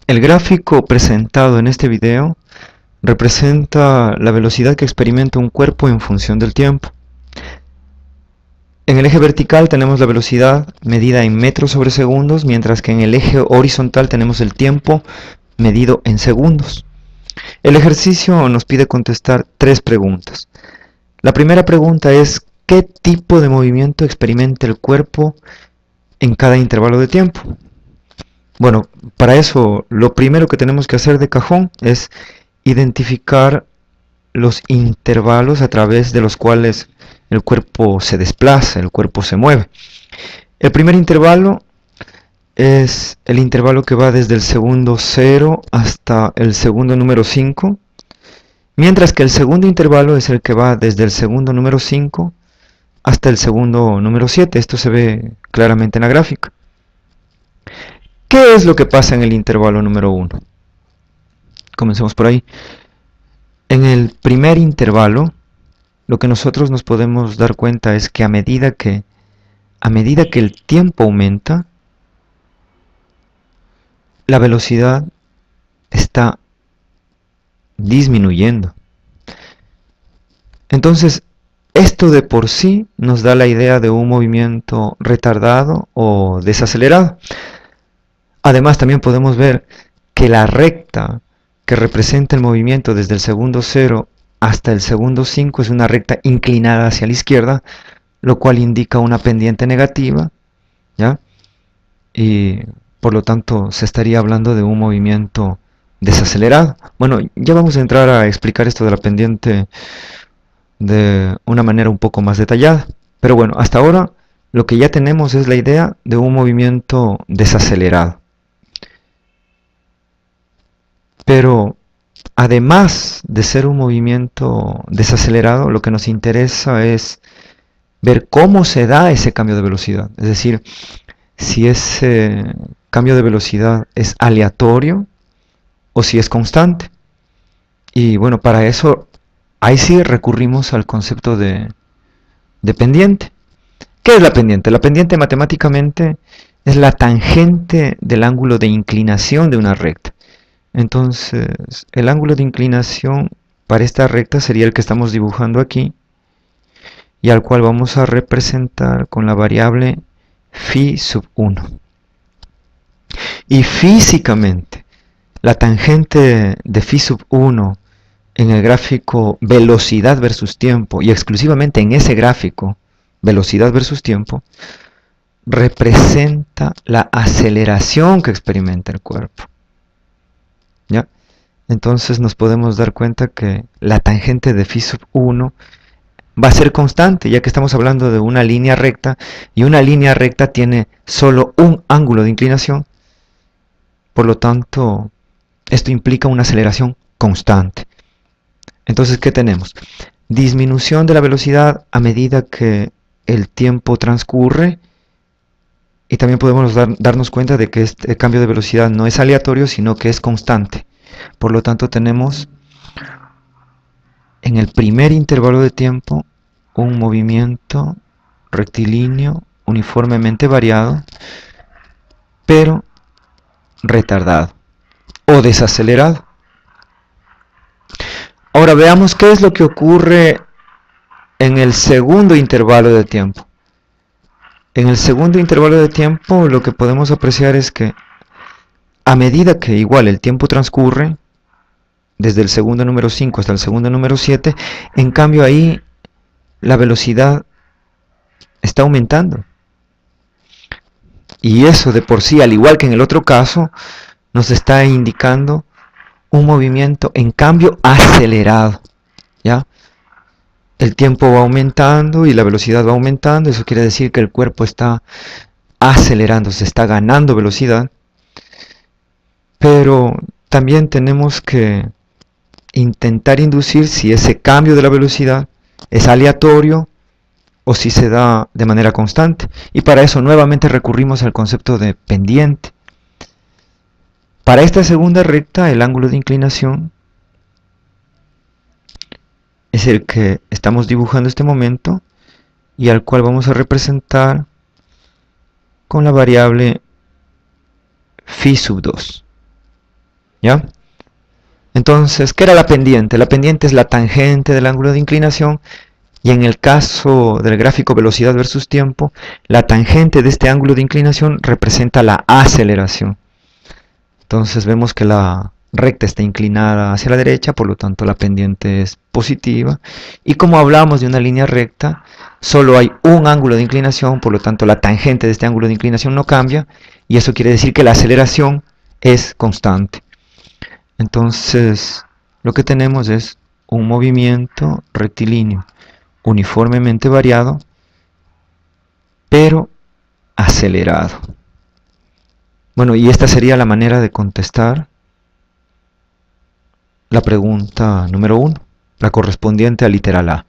El gráfico presentado en este video representa la velocidad que experimenta un cuerpo en función del tiempo. En el eje vertical tenemos la velocidad medida en metros sobre segundos, mientras que en el eje horizontal tenemos el tiempo medido en segundos. El ejercicio nos pide contestar 3 preguntas. La primera pregunta es: ¿qué tipo de movimiento experimenta el cuerpo en cada intervalo de tiempo? Bueno, para eso lo primero que tenemos que hacer de cajón es identificar los intervalos a través de los cuales el cuerpo se desplaza, el cuerpo se mueve. El primer intervalo es el intervalo que va desde el segundo 0 hasta el segundo número 5, mientras que el segundo intervalo es el que va desde el segundo número 5 hasta el segundo número 7. Esto se ve claramente en la gráfica. ¿Qué es lo que pasa en el intervalo número 1? Comencemos por ahí. En el primer intervalo, lo que nosotros nos podemos dar cuenta es que a medida que el tiempo aumenta, la velocidad está disminuyendo. Entonces, esto de por sí nos da la idea de un movimiento retardado o desacelerado. Además, también podemos ver que la recta que representa el movimiento desde el segundo 0 hasta el segundo 5 es una recta inclinada hacia la izquierda, lo cual indica una pendiente negativa, ¿ya? Y por lo tanto se estaría hablando de un movimiento desacelerado. Bueno, ya vamos a entrar a explicar esto de la pendiente de una manera un poco más detallada. Pero bueno, hasta ahora lo que ya tenemos es la idea de un movimiento desacelerado. Pero además de ser un movimiento desacelerado, lo que nos interesa es ver cómo se da ese cambio de velocidad. Es decir, si ese cambio de velocidad es aleatorio o si es constante. Y bueno, para eso ahí sí recurrimos al concepto de pendiente. ¿Qué es la pendiente? La pendiente matemáticamente es la tangente del ángulo de inclinación de una recta. Entonces, el ángulo de inclinación para esta recta sería el que estamos dibujando aquí, y al cual vamos a representar con la variable phi sub 1. Y físicamente, la tangente de phi sub 1 en el gráfico velocidad versus tiempo, y exclusivamente en ese gráfico velocidad versus tiempo, representa la aceleración que experimenta el cuerpo. ¿Ya? Entonces nos podemos dar cuenta que la tangente de phi sub 1 va a ser constante, ya que estamos hablando de una línea recta, y una línea recta tiene solo un ángulo de inclinación. Por lo tanto, esto implica una aceleración constante. Entonces, ¿qué tenemos? Disminución de la velocidad a medida que el tiempo transcurre, y también podemos darnos cuenta de que este cambio de velocidad no es aleatorio, sino que es constante. Por lo tanto, tenemos en el primer intervalo de tiempo un movimiento rectilíneo uniformemente variado, pero retardado o desacelerado. Ahora veamos qué es lo que ocurre en el segundo intervalo de tiempo. En el segundo intervalo de tiempo lo que podemos apreciar es que a medida que igual el tiempo transcurre, desde el segundo número 5 hasta el segundo número 7, en cambio ahí la velocidad está aumentando. Y eso de por sí, al igual que en el otro caso, nos está indicando un movimiento en cambio acelerado, ¿ya? El tiempo va aumentando y la velocidad va aumentando. Eso quiere decir que el cuerpo está acelerando, se está ganando velocidad. Pero también tenemos que intentar inducir si ese cambio de la velocidad es aleatorio o si se da de manera constante. Y para eso nuevamente recurrimos al concepto de pendiente. Para esta segunda recta, el ángulo de inclinación es el que estamos dibujando en este momento, y al cual vamos a representar con la variable phi sub 2. ¿Ya? Entonces, ¿qué era la pendiente? La pendiente es la tangente del ángulo de inclinación, y en el caso del gráfico velocidad versus tiempo, la tangente de este ángulo de inclinación representa la aceleración. Entonces vemos que la recta está inclinada hacia la derecha, por lo tanto la pendiente es positiva. Y como hablamos de una línea recta, solo hay un ángulo de inclinación, por lo tanto la tangente de este ángulo de inclinación no cambia, y eso quiere decir que la aceleración es constante. Entonces, lo que tenemos es un movimiento rectilíneo uniformemente variado, pero acelerado. Bueno, y esta sería la manera de contestar la pregunta número 1, la correspondiente al literal A.